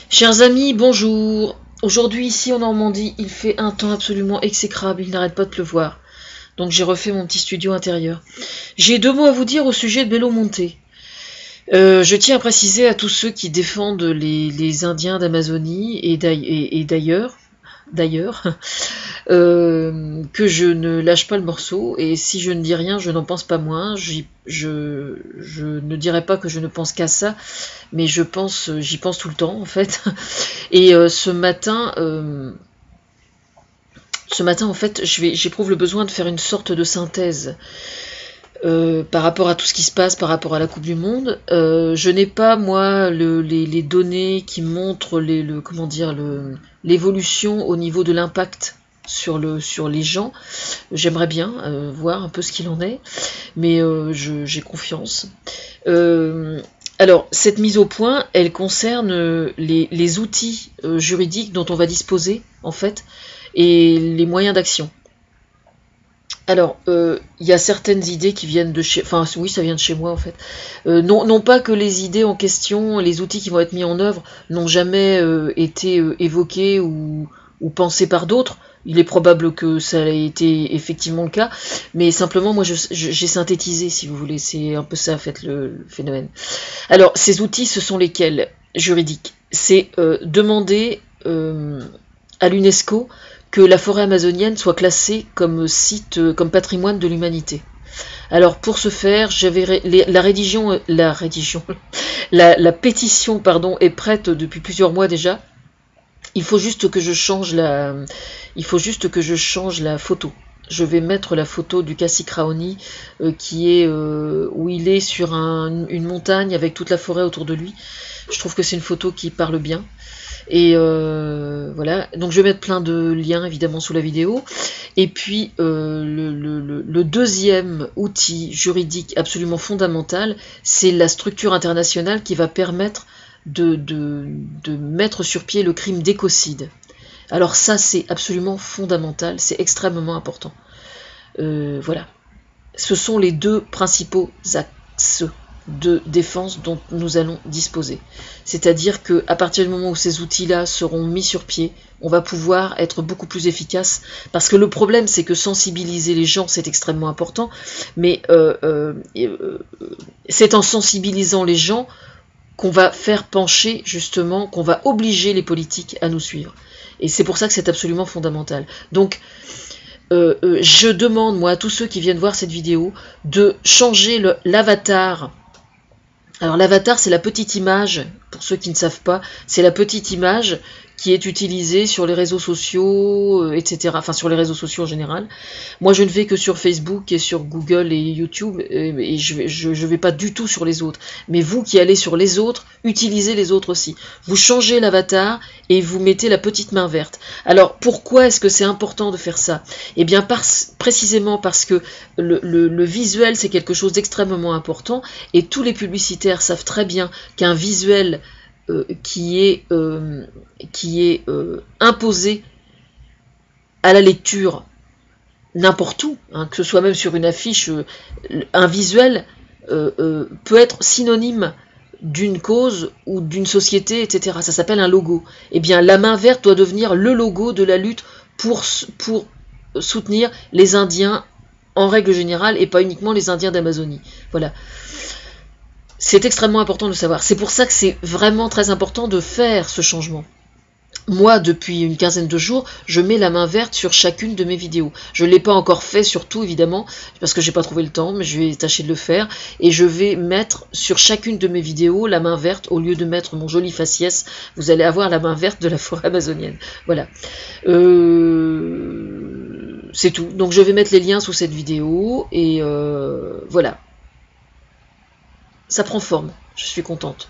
Chers amis, bonjour. Aujourd'hui, ici en Normandie, il fait un temps absolument exécrable, il n'arrête pas de pleuvoir. Donc j'ai refait mon petit studio intérieur. J'ai deux mots à vous dire au sujet de Belo Monte. Je tiens à préciser à tous ceux qui défendent les Indiens d'Amazonie et d'ailleurs, que je ne lâche pas le morceau, et si je ne dis rien, je n'en pense pas moins. Je ne dirais pas que je ne pense qu'à ça, mais j'y pense tout le temps en fait. Et ce matin en fait, j'éprouve le besoin de faire une sorte de synthèse par rapport à tout ce qui se passe, par rapport à la Coupe du Monde. Je n'ai pas, moi, les données qui montrent l'évolution au niveau de l'impact sur les gens. J'aimerais bien voir un peu ce qu'il en est, mais j'ai confiance. Alors, cette mise au point, elle concerne les outils juridiques dont on va disposer, en fait, et les moyens d'action. Alors, il y a certaines idées qui viennent de chez... Enfin, oui, ça vient de chez moi, en fait. Non pas que les idées en question, les outils qui vont être mis en œuvre, n'ont jamais été évoqués ou pensés par d'autres. Il est probable que ça ait été effectivement le cas, mais simplement, moi, j'ai synthétisé, si vous voulez. C'est un peu ça, en fait, le phénomène. Alors, ces outils, ce sont lesquels juridiques? C'est demander à l'UNESCO que la forêt amazonienne soit classée comme site, comme patrimoine de l'humanité. Alors pour ce faire, la pétition pardon, est prête depuis plusieurs mois déjà. Il faut juste que je change la photo. Je vais mettre la photo du Cassi Craoni qui est où il est sur une montagne avec toute la forêt autour de lui. Je trouve que c'est une photo qui parle bien. Et voilà, donc je vais mettre plein de liens évidemment sous la vidéo. Et puis le deuxième outil juridique absolument fondamental, c'est la structure internationale qui va permettre de mettre sur pied le crime d'écocide. Alors ça, c'est absolument fondamental, c'est extrêmement important. Voilà, ce sont les deux principaux axes de défense dont nous allons disposer. C'est-à-dire qu'à partir du moment où ces outils-là seront mis sur pied, on va pouvoir être beaucoup plus efficace, parce que le problème, c'est que sensibiliser les gens, c'est extrêmement important, mais c'est en sensibilisant les gens qu'on va faire pencher, justement, qu'on va obliger les politiques à nous suivre. Et c'est pour ça que c'est absolument fondamental. Donc, je demande, moi, à tous ceux qui viennent voir cette vidéo, de changer l'avatar. Alors l'avatar, c'est la petite image, pour ceux qui ne savent pas, c'est la petite image qui est utilisée sur les réseaux sociaux, etc. Enfin, sur les réseaux sociaux en général. Moi, je ne vais que sur Facebook et sur Google et YouTube, et je vais pas du tout sur les autres. Mais vous qui allez sur les autres, utilisez les autres aussi. Vous changez l'avatar et vous mettez la petite main verte. Alors, pourquoi est-ce que c'est important de faire ça? Eh bien, précisément parce que le visuel, c'est quelque chose d'extrêmement important, et tous les publicitaires savent très bien qu'un visuel qui est imposé à la lecture n'importe où, hein, que ce soit même sur une affiche, un visuel peut être synonyme d'une cause ou d'une société, etc. Ça s'appelle un logo. Eh bien, la main verte doit devenir le logo de la lutte pour soutenir les Indiens en règle générale, et pas uniquement les Indiens d'Amazonie. Voilà. C'est extrêmement important de le savoir. C'est pour ça que c'est vraiment très important de faire ce changement. Moi, depuis une quinzaine de jours, je mets la main verte sur chacune de mes vidéos. Je ne l'ai pas encore fait sur tout, évidemment, parce que j'ai pas trouvé le temps, mais je vais tâcher de le faire. Et je vais mettre sur chacune de mes vidéos la main verte, au lieu de mettre mon joli faciès, vous allez avoir la main verte de la forêt amazonienne. Voilà. C'est tout. Donc je vais mettre les liens sous cette vidéo, et voilà. Ça prend forme, je suis contente.